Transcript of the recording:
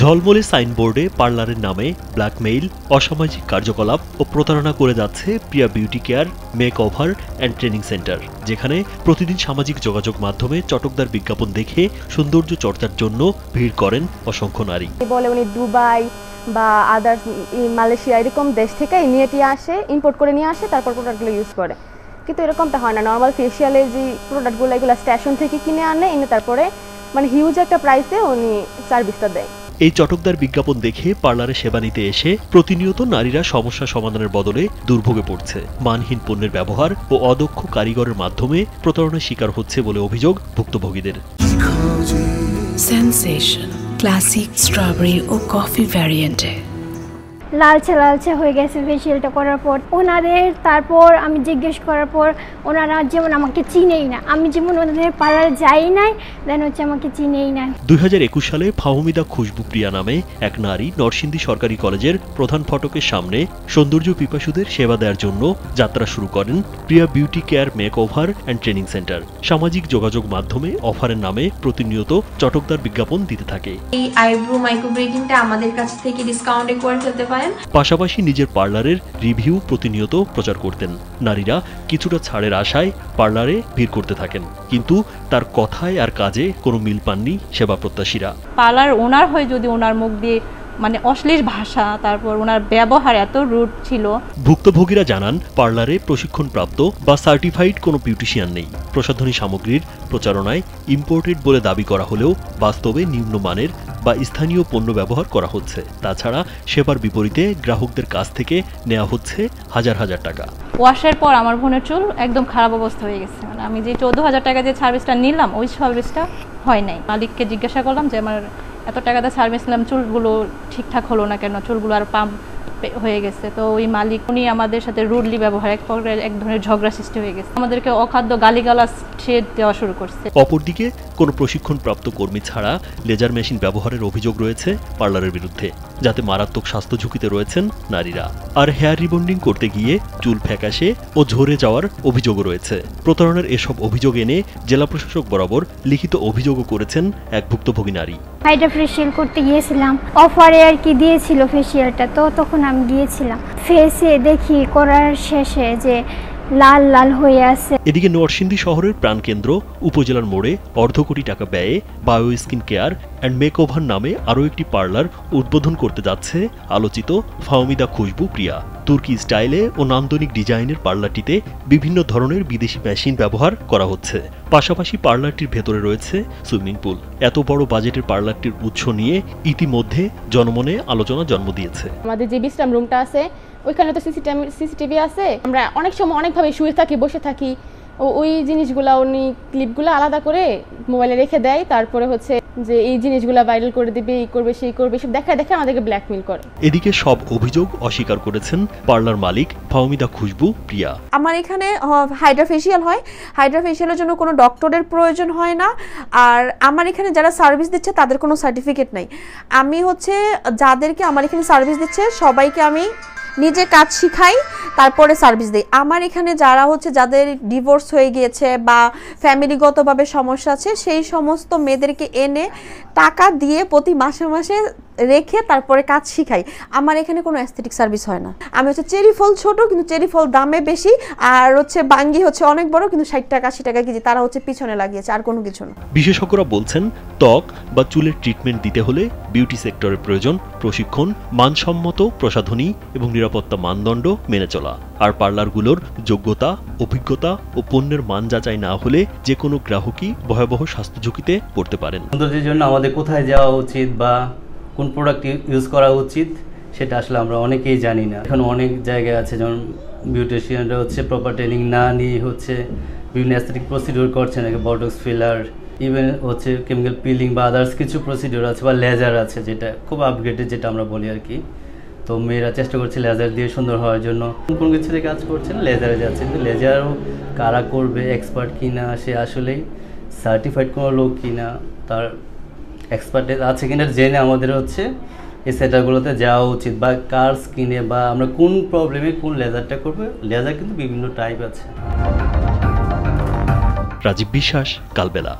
ঝলমলে সাইনবোর্ডে পার্লারের নামে ব্ল্যাকমেইল, অসামাজিক কার্যকলাপ ও প্রতারণা করে যাচ্ছে Priya beauty care makeover and training centre, যেখানে প্রতিদিন সামাজিক যোগাযোগ মাধ্যমে চটকদার বিজ্ঞাপন দেখে সৌন্দর্য চর্চার জন্য ভিড় করেন অসংখ্য নারী। বলে উনি দুবাই বা আদার্স মালয়েশিয়া এরকম দেশ থেকে ইম্পোর্ট করে নিয়ে আসে, তারপর প্রোডাক্টগুলো ইউজ করে। কিন্তু এরকমটা হয় না। নর্মাল ফেশিয়ালের যে প্রোডাক্টগুলো এগুলো স্টেশন থেকে কিনে এনে তারপরে হিউজ একটা প্রাইসে উনি সার্ভিসটা দেয়। এই চটকদার বিজ্ঞাপন দেখে পার্লারে সেবা নিতে এসে প্রতিনিয়ত নারীরা সমস্যা সমাধানের বদলে দুর্ভোগে পড়ছে। মানহীন পণ্যের ব্যবহার ও অদক্ষ কারিগরের মাধ্যমে প্রতারণার শিকার হচ্ছে বলে অভিযোগ ভুক্তভোগীদের। সেনসেশন ক্লাসিক স্ট্রবেরি ও কফি ভ্যারিয়েন্টে লালচে লালচে হয়ে গেছে ফেসিয়ালটা করার পর ওনাদের। তারপর আমি জিজ্ঞেস করার পর ওনারা যেমন আমাকে চিনেই না, আমি যেমন ওনাদের পার্লারে যাই নাই, দেন হচ্ছে আমাকে চিনেই না। 2021 সালে ফাহমিদা খুশবু প্রিয়া নামে এক নারী নরসিংদী সরকারি কলেজের প্রধান ফটকের সামনে সৌন্দর্য পিপাসুদের সেবা দেওয়ার জন্য যাত্রা শুরু করেন Priya beauty care makeover and training centre. সামাজিক যোগাযোগ মাধ্যমে অফারের নামে প্রতিনিয়ত চটকদার বিজ্ঞাপন দিতে থাকে। এই আইব্রো মাইক্রোব্লেডিংটা আমাদের কাছ থেকে ডিসকাউন্টে করে ফেলতে পারেন। পাশাপাশি নিজের পার্লারের রিভিউ প্রতিনিয়ত প্রচার করতেন। নারীরা কিছুটা ছাড়ের আশায় পার্লারে ভিড় করতে থাকেন, কিন্তু তার কথায় আর কাজে কোনো মিল পাননি সেবা প্রত্যাশীরা। পার্লার ওনার হয়ে যদি ওনার মুখ দিয়ে অশ্লীল ভাষা, তারপর ওনার ব্যবহার এত রুড ছিল। ভুক্তভোগীরা জানান, পার্লারে প্রশিক্ষণপ্রাপ্ত বা সার্টিফাইড কোনো বিউটিশিয়ান নেই। প্রসাধনী সামগ্রীর প্রচারণায় ইম্পোর্টেড বলে দাবি করা হলেও বাস্তবে নিম্নমানের বা স্থানীয় পণ্য ব্যবহার করা হচ্ছে। তাছাড়া সেবার বিপরীতে গ্রাহকদের কাছ থেকে নেওয়া হচ্ছে হাজার হাজার টাকা। ওয়াশের পর আমার বোনের চুল একদম খারাপ অবস্থা হয়ে গেছে। আমি যে 14,000 টাকা যে সার্ভিসটা নিলাম, ওই সার্ভিসটা হয় নাই। মালিককে জিজ্ঞাসা করলাম যে আমার এত টাকাতে সার্ভিস নিলাম, চুলগুলো ঠিকঠাক হলো না কেন, চুলগুলো আর পাম্প হয়ে গেছে। তো ওই মালিক উনি আমাদের সাথে রুডলি ব্যবহার, এক ধরনের ঝগড়া সৃষ্টি হয়ে গেছে। আমাদেরকে অখাদ্য গালিগালাজ দেওয়া শুরু করছে। অপরদিকে কোনো প্রশিক্ষণপ্রাপ্ত কর্মী ছাড়া লেজার মেশিন ব্যবহারের অভিযোগ রয়েছে পার্লারের বিরুদ্ধে, যাতে মারাত্মক স্বাস্থ্য ঝুঁকিতে রয়েছেন নারীরা। আর হেয়ার রিবন্ডিং করতে গিয়ে চুল ফ্যাকাশে ও ঝরে যাওয়ার অভিযোগও রয়েছে। প্রতারণার এসব অভিযোগ এনে জেলা প্রশাসক বরাবর লিখিত অভিযোগও করেছেন এক ভুক্তভোগী নারী। হাইড্রা ফেসিয়াল করতে গিয়েছিলাম, অফারে আর কি দিয়েছিল ফেসিয়ালটা, তো তখন আমি গিয়েছিলাম। ফেসে দেখি করার শেষে যে লাল লাল হয়ে আছে। এদিকে নরসিংদী শহরের প্রাণকেন্দ্র উপজেলার মোড়ে অর্ধ কোটি টাকা ব্যয়ে bio skin care and make over নামে আরও একটি পার্লার উদ্বোধন করতে যাচ্ছে আলোচিত ফাহমিদা খুশবু প্রিয়া। তুর্কি স্টাইলে ও নান্দনিক ডিজাইনের পার্লারটিতে বিভিন্ন ধরনের বিদেশি মেশিন ব্যবহার করা হচ্ছে। পাশাপাশি পার্লারটির ভেতরে রয়েছে সুইমিং পুল। এত বড় বাজেটের পার্লারটির উৎস নিয়ে ইতিমধ্যে জনমনে আলোচনা জন্ম দিয়েছে। আমাদের যে বিশ্রাম রুমটা আছে ওইখানে তো সিসিটিভি আছে। আমরা অনেক সময় অনেকভাবে শুয়ে থাকি, বসে থাকি। ওই জিনিসগুলা উনি ক্লিপগুলো আলাদা করে মোবাইলে রেখে দেয়। তারপরে হচ্ছে যে এই জিনিসগুলা ভাইরাল করে দিবে, এই করবে, সেই করবে, সব দেখা আমাদেরকে ব্ল্যাকমেইল করে। এদিকে সব অভিযোগ অস্বীকার করেছেন পার্লার মালিক ফাহমিদা খুশবু প্রিয়া। আমার এখানে হাইড্রা ফেশিয়াল হয়। হাইড্রা ফেশিয়ালের জন্য কোনো ডক্টরের প্রয়োজন হয় না। আর আমার এখানে যারা সার্ভিস দিচ্ছে তাদের কোনো সার্টিফিকেট নাই। আমি হচ্ছে যাদেরকে আমার এখানে সার্ভিস দিচ্ছে সবাইকে আমি নিজে কাজ শিখাই, তারপরে সার্ভিস দিই। আমার এখানে যারা হচ্ছে যাদের ডিভোর্স হয়ে গিয়েছে বা ফ্যামিলিগতভাবে সমস্যা আছে, সেই সমস্ত মেয়েদেরকে এনে টাকা দিয়ে প্রতি মাসে মাসে রেখে তারপরে কাজ শিখাই। আমার এখানে কোনো অ্যাস্থেটিক সার্ভিস হয় না। আমি হচ্ছে চেরি ফল ছোট, কিন্তু চেরি ফল দামে বেশি, আর হচ্ছে বাঙ্গি হচ্ছে অনেক বড়, কিন্তু 60 টাকা 80 টাকা কেজি। তারা হচ্ছে পিছনে লাগিয়েছে, আর কোনো কিছু না। বিশেষজ্ঞরা বলছেন, ত্বক বা চুলের ট্রিটমেন্ট দিতে হলে বিউটি সেক্টরের প্রয়োজন প্রশিক্ষণ, মানসম্মত প্রসাধনী এবং নিরাপত্তা মানদণ্ড মেনে চলা। আর পার্লারগুলোর যোগ্যতা, অভিজ্ঞতা ও পণ্যের মান যাচাই না হলে যে কোনো গ্রাহকই ভয়াবহ স্বাস্থ্য ঝুঁকিতে পড়তে পারেন। সৌন্দর্যের জন্য আমাদের কোথায় যাওয়া উচিত বা কোন প্রোডাক্ট ইউজ করা উচিত সেটা আসলে আমরা অনেকেই জানি না। এখন অনেক জায়গায় আছে, যেমন বিউটিশিয়ানরা হচ্ছে প্রপার ট্রেনিং না নিয়ে হচ্ছে বিভিন্ন অ্যাস্থেটিক প্রসিডিওর করছে, নাকি বটক্স ফিলার, ইভেন হচ্ছে কেমিক্যাল পিলিং বা আদার্স কিছু প্রসিডিওর আছে, বা লেজার আছে, যেটা খুব আপগ্রেডেড যেটা আমরা বলি আর কি। তো মেয়েরা চেষ্টা করছে লেজার দিয়ে সুন্দর হওয়ার জন্য, কোন কিছুতে কাজ করছে না, লেজারে যাচ্ছে। কিন্তু লেজারও কারা করবে, এক্সপার্ট কিনা, সে আসলেই সার্টিফাইড কোনো লোক কিনা, তার এক্সপার্টেজ আছে কিনা জেনে আমাদের হচ্ছে এই সেন্টারগুলোতে যাওয়া উচিত, বা কার স্কিনে বা আমরা কোন প্রবলেমে কোন লেজারটা করবো। লেজার কিন্তু বিভিন্ন টাইপ আছে। রাজীব বিশ্বাস, কালবেলা।